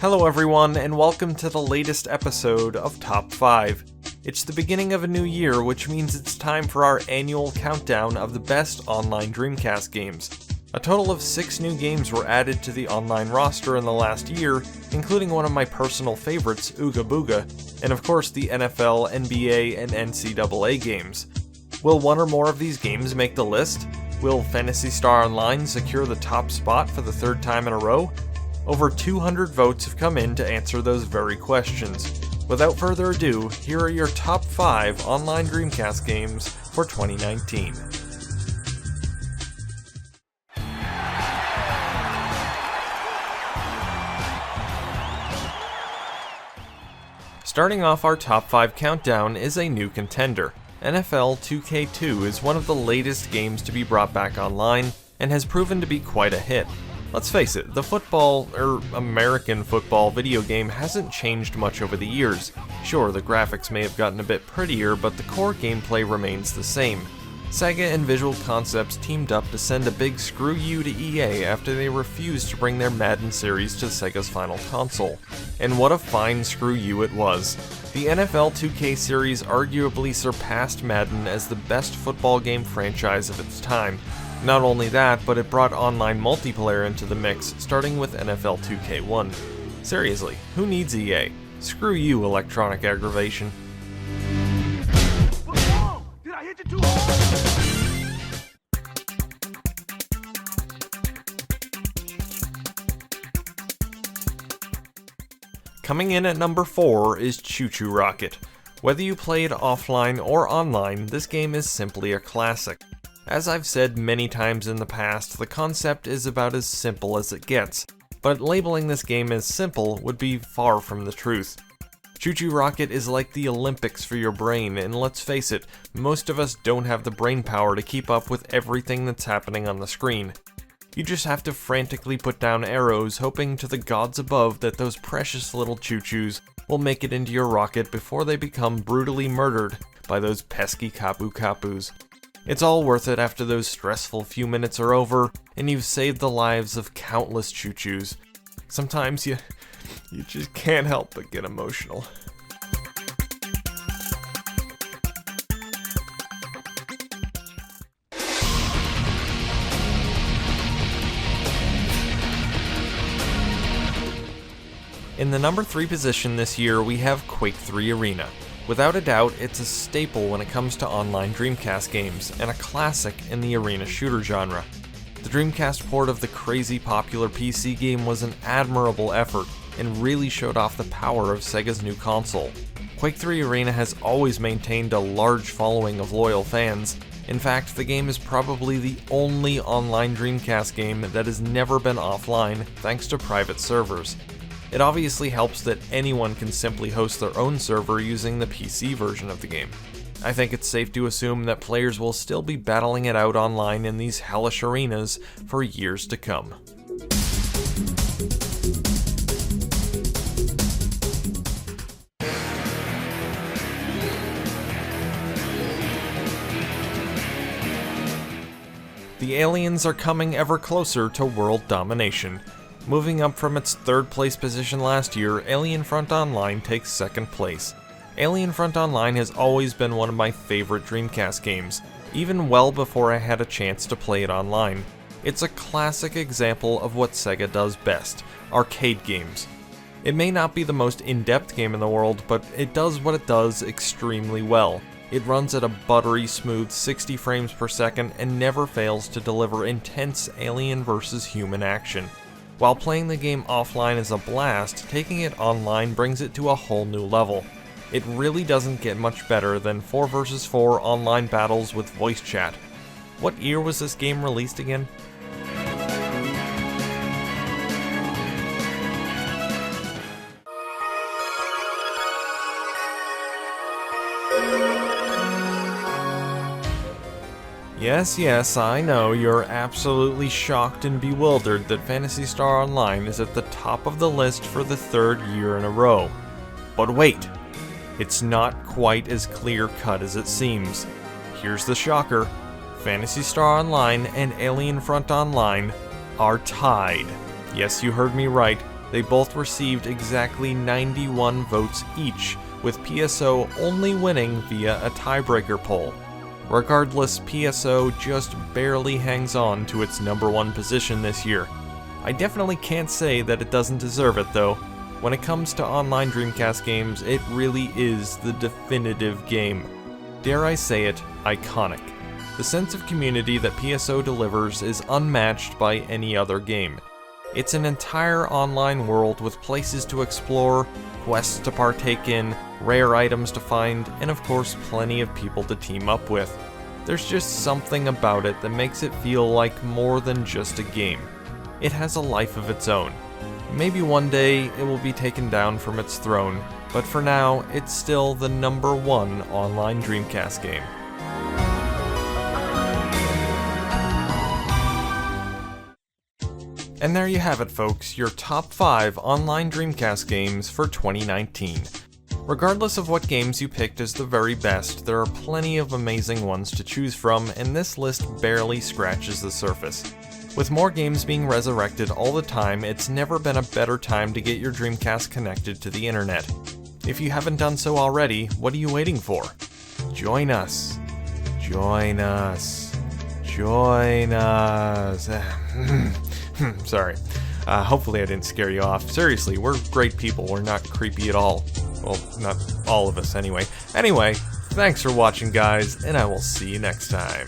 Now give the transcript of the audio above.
Hello everyone, and welcome to the latest episode of Top 5. It's the beginning of a new year, which means it's time for our annual countdown of the best online Dreamcast games. A total of 6 new games were added to the online roster in the last year, including one of my personal favorites, Ooga Booga, and of course the NFL, NBA, and NCAA games. Will one or more of these games make the list? Will Phantasy Star Online secure the top spot for the third time in a row? Over 200 votes have come in to answer those very questions. Without further ado, here are your top 5 online Dreamcast games for 2019. Starting off our top 5 countdown is a new contender. NFL 2K2 is one of the latest games to be brought back online and has proven to be quite a hit. Let's face it, the American football video game hasn't changed much over the years. Sure, the graphics may have gotten a bit prettier, but the core gameplay remains the same. Sega and Visual Concepts teamed up to send a big screw you to EA after they refused to bring their Madden series to Sega's final console. And what a fine screw you it was. The NFL 2K series arguably surpassed Madden as the best football game franchise of its time. Not only that, but it brought online multiplayer into the mix, starting with NFL 2K1. Seriously, who needs EA? Screw you, electronic aggravation. What's wrong? Did I hit you too hard? Coming in at number 4 is Chuchu Rocket. Whether you play it offline or online, this game is simply a classic. As I've said many times in the past, the concept is about as simple as it gets, but labeling this game as simple would be far from the truth. Chuchu Rocket is like the Olympics for your brain, and let's face it, most of us don't have the brain power to keep up with everything that's happening on the screen. You just have to frantically put down arrows, hoping to the gods above that those precious little choo-choos will make it into your rocket before they become brutally murdered by those pesky kapu-kapus. It's all worth it after those stressful few minutes are over, and you've saved the lives of countless choo-choos. Sometimes you just can't help but get emotional. In the number 3 position this year, we have Quake 3 Arena. Without a doubt, it's a staple when it comes to online Dreamcast games, and a classic in the arena shooter genre. The Dreamcast port of the crazy popular PC game was an admirable effort, and really showed off the power of Sega's new console. Quake 3 Arena has always maintained a large following of loyal fans. In fact, the game is probably the only online Dreamcast game that has never been offline, thanks to private servers. It obviously helps that anyone can simply host their own server using the PC version of the game. I think it's safe to assume that players will still be battling it out online in these hellish arenas for years to come. The aliens are coming ever closer to world domination. Moving up from its 3rd place position last year, Alien Front Online takes 2nd place. Alien Front Online has always been one of my favorite Dreamcast games, even well before I had a chance to play it online. It's a classic example of what Sega does best, arcade games. It may not be the most in-depth game in the world, but it does what it does extremely well. It runs at a buttery smooth 60 frames per second and never fails to deliver intense alien versus human action. While playing the game offline is a blast, taking it online brings it to a whole new level. It really doesn't get much better than 4 vs 4 online battles with voice chat. What year was this game released again? Yes, I know you're absolutely shocked and bewildered that Phantasy Star Online is at the top of the list for the 3rd year in a row. But wait, it's not quite as clear-cut as it seems. Here's the shocker. Phantasy Star Online and Alien Front Online are tied. Yes, you heard me right, They both received exactly 91 votes each, with PSO only winning via a tiebreaker poll. Regardless, PSO just barely hangs on to its #1 position this year. I definitely can't say that it doesn't deserve it though. When it comes to online Dreamcast games, it really is the definitive game. Dare I say it, iconic. The sense of community that PSO delivers is unmatched by any other game. It's an entire online world with places to explore, quests to partake in, rare items to find, and of course plenty of people to team up with. There's just something about it that makes it feel like more than just a game. It has a life of its own. Maybe one day it will be taken down from its throne, but for now it's still the #1 online Dreamcast game. And there you have it folks, your top 5 online Dreamcast games for 2019. Regardless of what games you picked as the very best, there are plenty of amazing ones to choose from, and this list barely scratches the surface. With more games being resurrected all the time, it's never been a better time to get your Dreamcast connected to the internet. If you haven't done so already, what are you waiting for? Join us. Join us. Join us. Sorry. Hopefully I didn't scare you off. Seriously, we're great people. We're not creepy at all. Well, not all of us anyway. Anyway, thanks for watching guys, and I will see you next time.